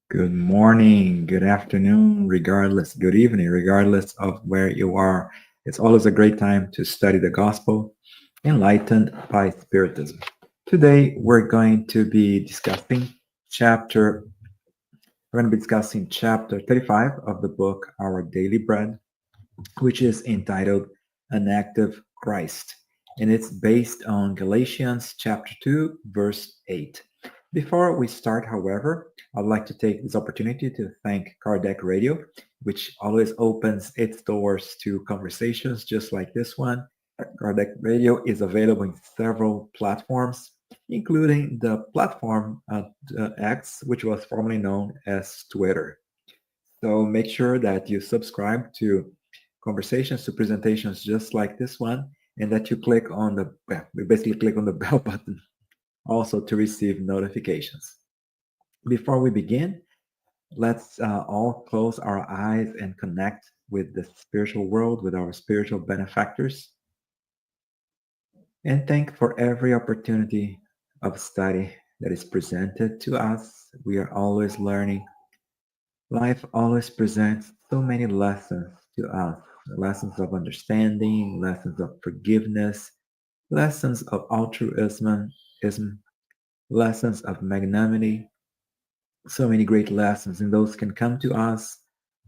Good morning, good afternoon, regardless, good evening, regardless of where you are. It's always a great time to study the gospel, enlightened by Spiritism. Today, chapter, we're going to be discussing chapter 35 of the book, Our Daily Bread, which is entitled An Active Christ. And it's based on Galatians chapter 2, verse 8. Before we start, however, I'd like to take this opportunity to thank Kardec Radio, which always opens its doors to conversations just like this one. Kardec Radio is available in several platforms, including the platform X, which was formerly known as Twitter. So make sure that you subscribe to conversations, to presentations just like this one, and that you click on we basically click on the bell button also to receive notifications. Before we begin, let's all close our eyes and connect with the spiritual world, with our spiritual benefactors, and thank for every opportunity of study that is presented to us. We are always learning. Life always presents so many lessons to us, lessons of understanding, lessons of forgiveness, lessons of altruism, lessons of magnanimity, so many great lessons, and those can come to us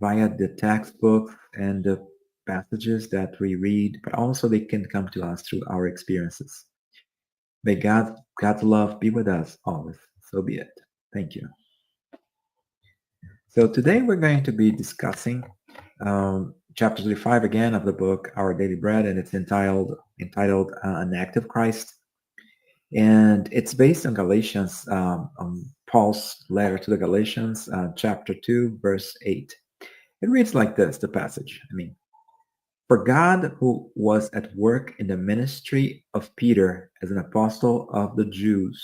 via the textbooks and the passages that we read, but also they can come to us through our experiences. May God's love be with us always. So be it. Thank you. So today we're going to be discussing chapter 35 again of the book Our Daily Bread, and it's entitled An Active Christ. And it's based on Galatians, on Paul's letter to the Galatians, chapter 2, verse 8. It reads like this, the passage. For God, who was at work in the ministry of Peter as an apostle of the Jews,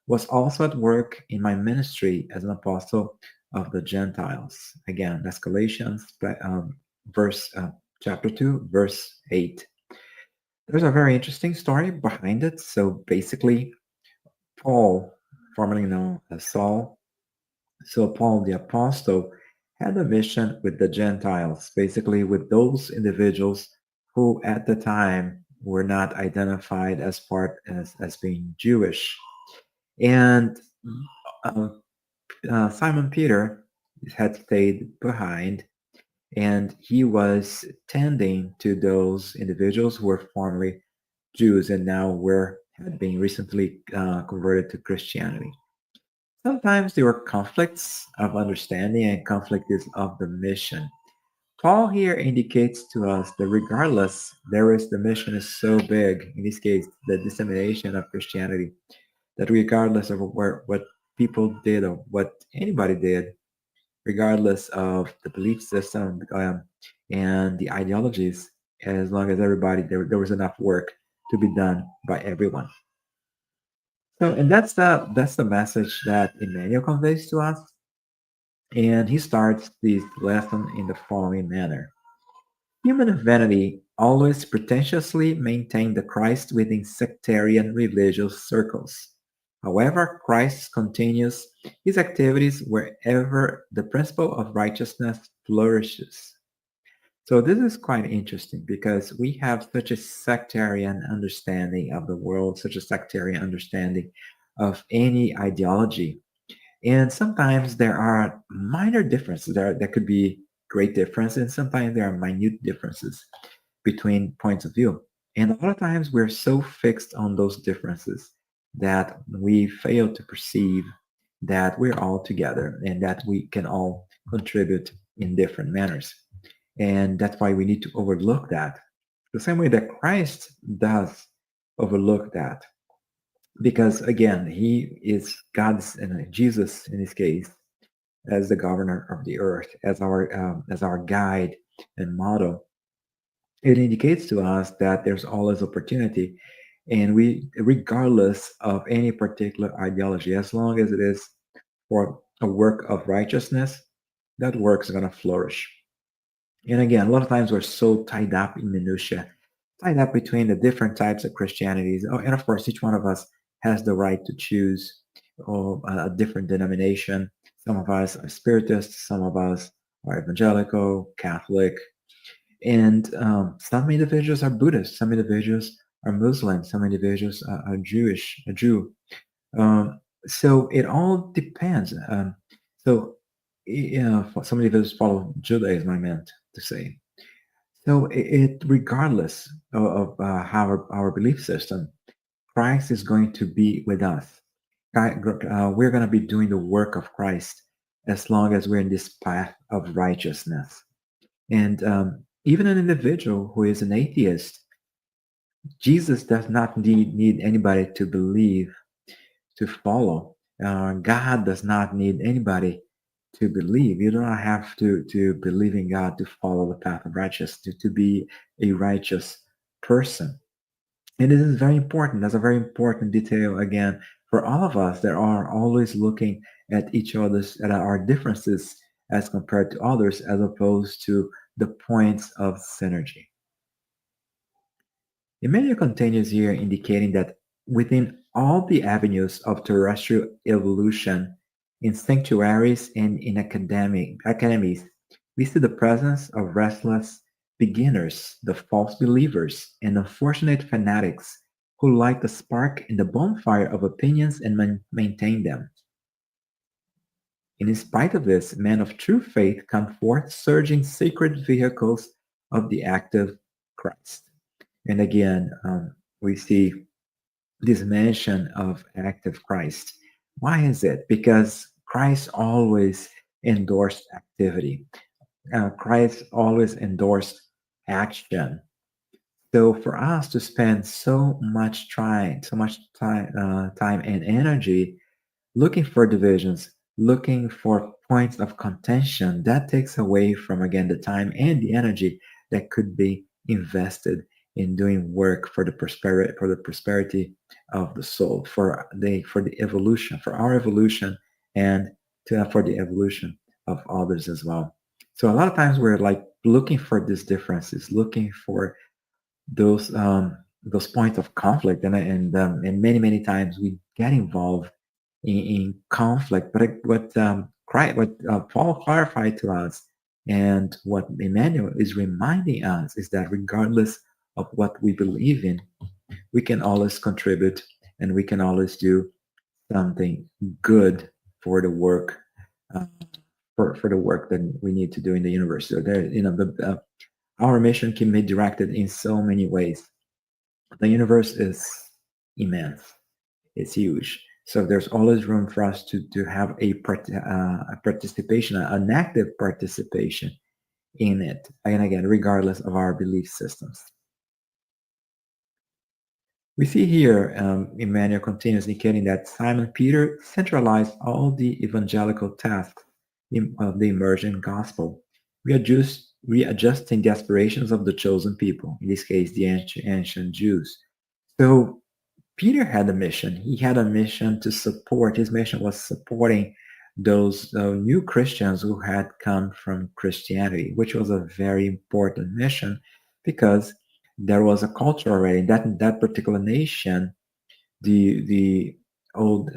was also at work in my ministry as an apostle of the Gentiles. Again, that's Galatians, chapter 2, verse 8. There's a very interesting story behind it. So basically, Paul, formerly known as Saul, so Paul the apostle, had a mission with the Gentiles, basically with those individuals who at the time were not identified as being Jewish. And uh, Simon Peter had stayed behind, and he was tending to those individuals who were formerly Jews and now had been recently converted to Christianity. Sometimes there were conflicts of understanding and conflicts of the mission. Paul here indicates to us that regardless, the mission is so big, in this case, the dissemination of Christianity, that regardless of what people did or what anybody did, regardless of the belief system and the ideologies, as long as there was enough work to be done by everyone. So, and that's the message that Emmanuel conveys to us. And he starts this lesson in the following manner. Human vanity always pretentiously maintained the Christ within sectarian religious circles. However, Christ continues his activities wherever the principle of righteousness flourishes. So this is quite interesting because we have such a sectarian understanding of the world, such a sectarian understanding of any ideology. And sometimes there are minor differences. There could be great difference, and sometimes there are minute differences between points of view. And a lot of times we're so fixed on those differences that we fail to perceive that we're all together and that we can all contribute in different manners. And that's why we need to overlook that. The same way that Christ does overlook that. Because again, he is God's and Jesus in this case as the governor of the earth, as our guide and model. It indicates to us that there's always opportunity, and we, regardless of any particular ideology, as long as it is for a work of righteousness, that work is going to flourish. And again, a lot of times we're so tied up in minutia, tied up between the different types of Christianities. Oh, and of course, each one of us has the right to choose a different denomination. Some of us are spiritists, some of us are evangelical, Catholic, and some individuals are Buddhist, some individuals are Muslim, some individuals are Jewish, a Jew. So it all depends. So yeah, some individuals follow Judaism, I meant to say. So regardless of how our belief system, Christ is going to be with us. We're going to be doing the work of Christ as long as we're in this path of righteousness. And even an individual who is an atheist, Jesus does not need anybody to believe, to follow. God does not need anybody to believe. You do not have to believe in God to follow the path of righteousness, to be a righteous person. And this is very important. That's a very important detail, again, for all of us that are always looking at each other's, at our differences as compared to others, as opposed to the points of synergy. Emmanuel continues here indicating that within all the avenues of terrestrial evolution, in sanctuaries and in academies, we see the presence of restless beginners, the false believers, and unfortunate fanatics who light the spark in the bonfire of opinions and maintain them. And in spite of this, men of true faith come forth surging sacred vehicles of the active Christ. And again, we see this mention of active Christ. Why is it? Because Christ always endorsed activity. Christ always endorsed action. So for us to spend so much time and energy looking for divisions, looking for points of contention, that takes away from, again, the time and the energy that could be invested in doing work for the prosperity of the soul, for the evolution, for our evolution, and for the evolution of others as well. So a lot of times we're like looking for these differences, looking for those points of conflict, and many times we get involved in conflict. But what Paul clarified to us, and what Emmanuel is reminding us, is that regardless of what we believe in, we can always contribute, and we can always do something good for the work, uh, for the work that we need to do in the universe. So there, our mission can be directed in so many ways. The universe is immense. It's huge. So there's always room for us to have a participation, an active participation in it. And again, regardless of our belief systems. We see here, Emmanuel continues indicating that Simon Peter centralized all the evangelical tasks of the emergent gospel, readjusting the aspirations of the chosen people, in this case, the ancient Jews. So Peter had a mission. He had a mission to support. His mission was supporting those new Christians who had come from Christianity, which was a very important mission because there was a culture already in that particular nation. The old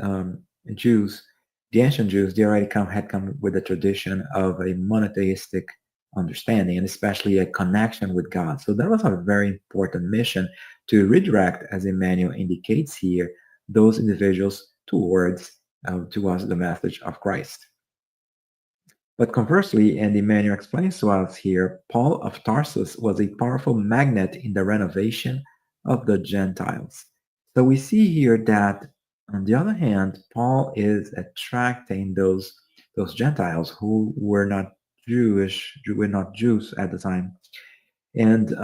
Jews, the ancient Jews, they already had come with a tradition of a monotheistic understanding, and especially a connection with God. So that was a very important mission to redirect, as Emmanuel indicates here, those individuals towards the message of Christ. But conversely, and Emmanuel explains to us here, Paul of Tarsus was a powerful magnet in the renovation of the Gentiles. So we see here that, on the other hand, Paul is attracting those Gentiles who were not were not Jews at the time, and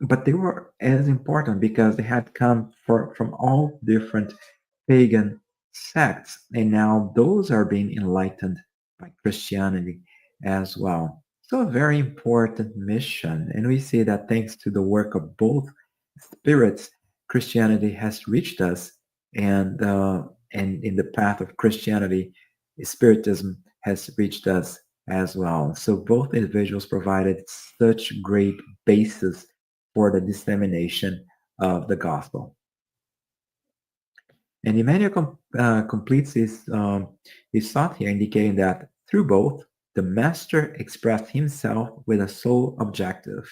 but they were as important because they had come from all different pagan sects, and now those are being enlightened by Christianity as well. So a very important mission, and we see that thanks to the work of both spirits, Christianity has reached us, and in the path of Christianity, Spiritism has reached us as well. So both individuals provided such great basis for the dissemination of the gospel. And Emmanuel completes his thought here, indicating that through both, the master expressed himself with a sole objective,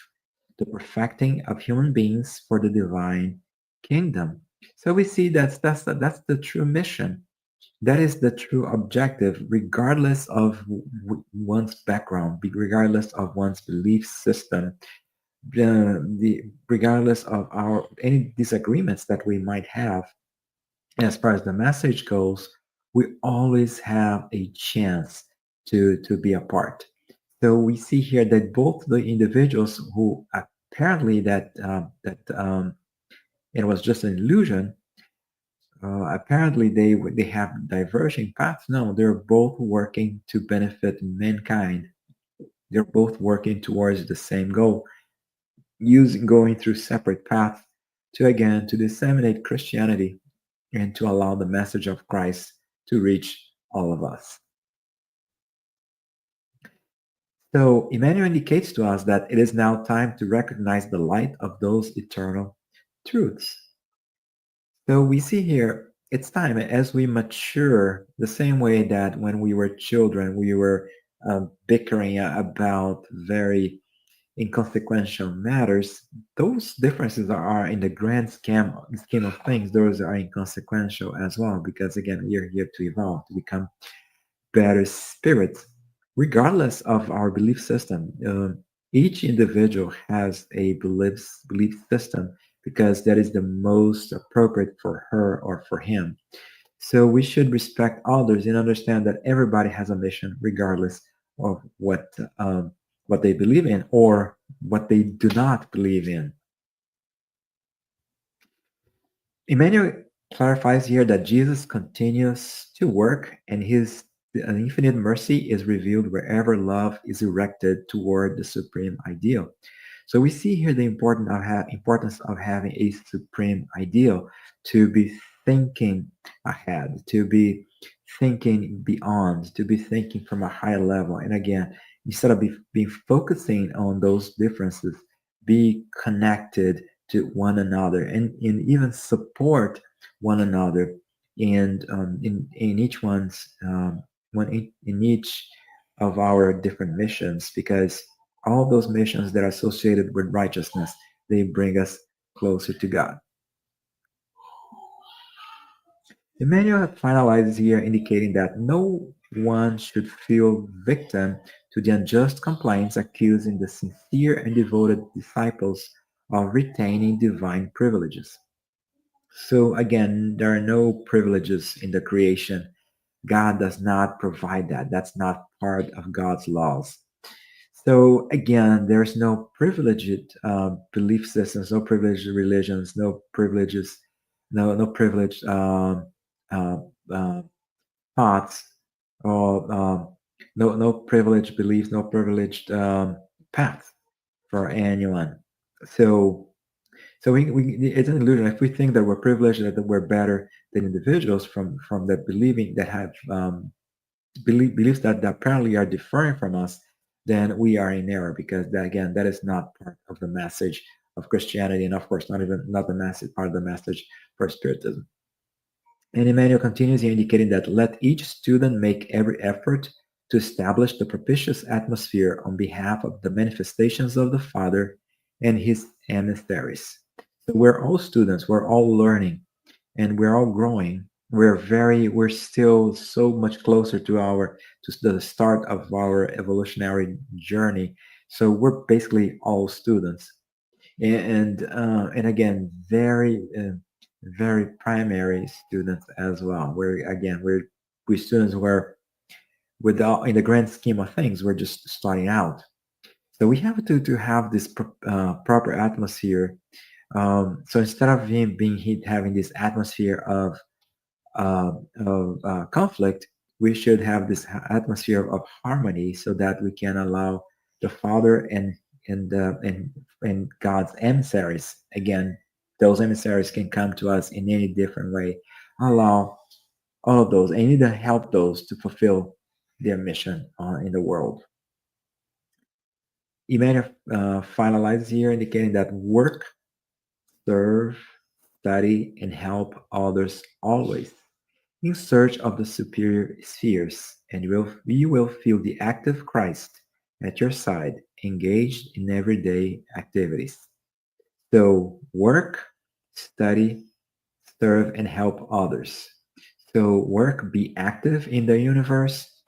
the perfecting of human beings for the divine kingdom. So we see that's the true mission. That is the true objective, regardless of one's background, regardless of one's belief system, regardless of our any disagreements that we might have as far as the message goes, we always have a chance to be a part. So we see here that both the individuals who apparently it was just an illusion. Apparently, they have diverging paths. No, they're both working to benefit mankind. They're both working towards the same goal, using going through separate paths to disseminate Christianity and to allow the message of Christ to reach all of us. So Emmanuel indicates to us that it is now time to recognize the light of those eternal truths. So we see here, it's time as we mature, the same way that when we were children, we were bickering about very inconsequential matters. Those differences are in the grand scheme of things. Those are inconsequential as well, because again, we are here to evolve, to become better spirits, regardless of our belief system. Each individual has a belief system because that is the most appropriate for her or for him. So we should respect others and understand that everybody has a mission, regardless of what they believe in or what they do not believe in. Emmanuel clarifies here that Jesus continues to work and his an infinite mercy is revealed wherever love is erected toward the supreme ideal. So we see here the importance of having a supreme ideal, to be thinking ahead, to be thinking beyond, to be thinking from a higher level. And again, instead of being focusing on those differences, be connected to one another and even support one another and in each in each of our different missions, because all those missions that are associated with righteousness, they bring us closer to God. Emmanuel finalizes here indicating that no one should feel victim to the unjust complaints accusing the sincere and devoted disciples of retaining divine privileges. So again, there are no privileges in the creation. God does not provide that. That's not part of God's laws. So again, there's no privileged belief systems, no privileged religions, no privileges, no privileged uh, uh, thoughts, or no privileged beliefs, no privileged path for anyone. So it's an illusion. If we think that we're privileged, that we're better than individuals from the believing that have beliefs that apparently are differing from us, then we are in error, because that, again, that is not part of the message of Christianity, and of course not the message part of the message for Spiritism. And Emmanuel continues here indicating that let each student make every effort to establish the propitious atmosphere on behalf of the manifestations of the Father and his emissaries. So we're all students, we're all learning, and we're all growing. We're still so much closer to the start of our evolutionary journey. So we're basically all students, and again, very primary students as well. We students where without in the grand scheme of things, we're just starting out. So we have to have this proper atmosphere. So instead of having this atmosphere of conflict, we should have this atmosphere of harmony, so that we can allow the Father and God's emissaries. Again, those emissaries can come to us in any different way. Allow all of those, and need to help those to fulfill their mission in the world. Emmanuel finalizes here, indicating that work, serve, study, and help others always, in search of the superior spheres, and you will feel the active Christ at your side, engaged in everyday activities. So work, study, serve, and help others. So work, be active in the universe,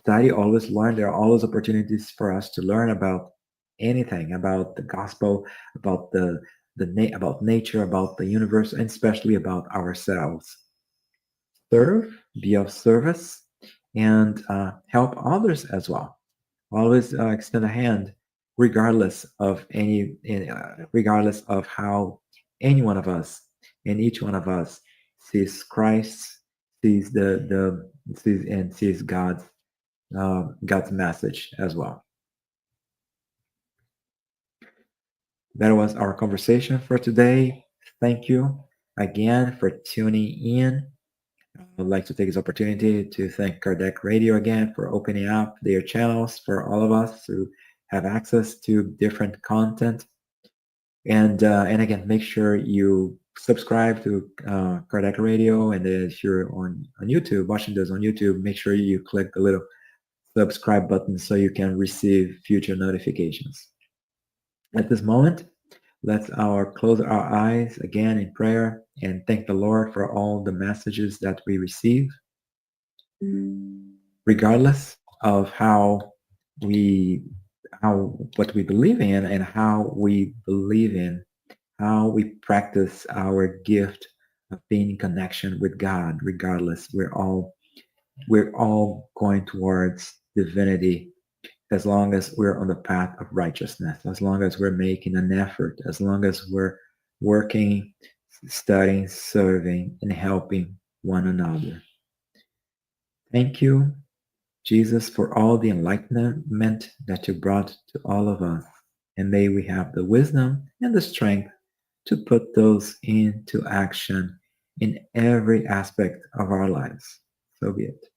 study, always learn. There are always opportunities for us to learn about anything, about the gospel, about about nature, about the universe, and especially about ourselves. Serve, be of service, and help others as well. Always extend a hand, regardless of how any one of us and each one of us sees Christ, sees sees God's message as well. That was our conversation for today. Thank you again for tuning in. I'd like to take this opportunity to thank Kardec Radio again for opening up their channels for all of us to have access to different content. And again, make sure you subscribe to Kardec Radio. And if you're on YouTube, watching this on YouTube, make sure you click the little subscribe button so you can receive future notifications. At this moment, let's close our eyes again in prayer and thank the Lord for all the messages that we receive, regardless of we how what we believe in and how we believe in how we practice our gift of being in connection with God. Regardless, we're all going towards divinity, as long as we're on the path of righteousness, as long as we're making an effort, as long as we're working, studying, serving, and helping one another. Thank you, Jesus, for all the enlightenment that you brought to all of us. And may we have the wisdom and the strength to put those into action in every aspect of our lives. So be it.